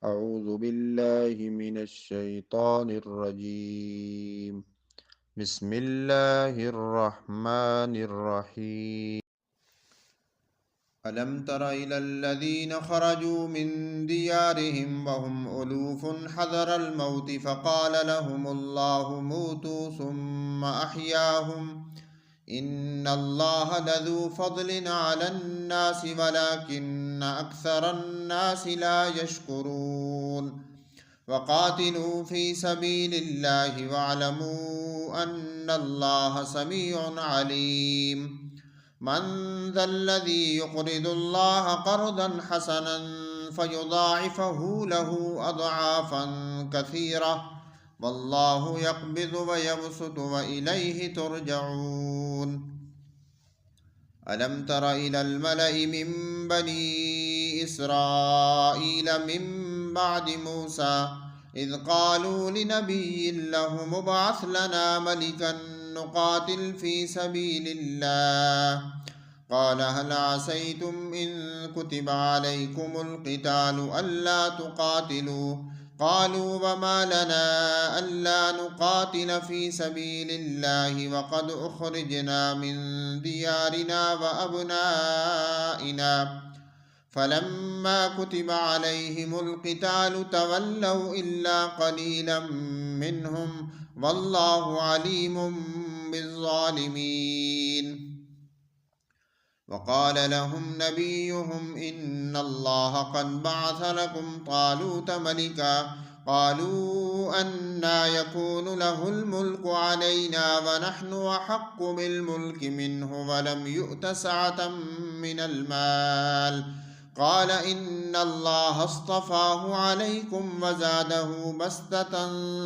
أعوذ بالله من الشيطان الرجيم. بسم الله الرحمن الرحيم. ألم تر إلى الذين خرجوا من ديارهم وهم ألوف حذر الموت فقال لهم الله موتوا ثم أحياهم إن الله لذو فضل على الناس ولكن أكثر الناس لا يشكرون وقاتلوا في سبيل الله واعلموا أن الله سميع عليم من ذا الذي يقرض الله قرضا حسنا فيضاعفه له أضعافا كثيرة والله يقبض ويبسط وإليه ترجعون. ألم تر إلى الملأ من بني إسرائيل من بعد موسى إذ قالوا لنبي له مبعث لنا ملكا نقاتل في سبيل الله قال هل عسيتم إن كتب عليكم القتال ألا تقاتلوا قالوا وما لنا ألا نقاتل في سبيل الله وقد أخرجنا من ديارنا وأبنائنا فلما كتب عليهم القتال تولوا إلا قليلا منهم والله عليم بالظالمين. وقال لهم نبيهم إن الله قد بعث لكم طالوت ملكا قالوا أنى يكون له الملك علينا ونحن أحق بالملك منه ولم يؤت سعة من المال قال إن الله اصطفاه عليكم وزاده بسطة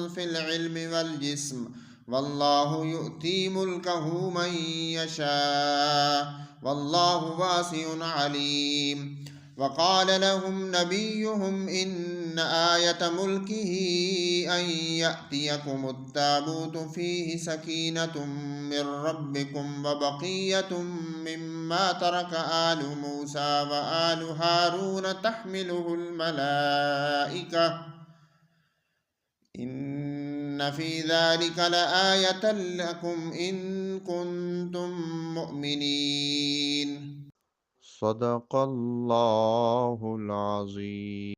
في العلم والجسم والله يؤتي ملكه من يشاء والله واسع عليم. وقال لهم نبيهم إن آية ملكه أن يأتيكم التابوت فيه سكينة من ربكم وبقية مما ترك آل موسى وآل هارون تحمله الملائكة إن في ذلك لآية لكم إن كنتم مؤمنين. صدق الله العظيم.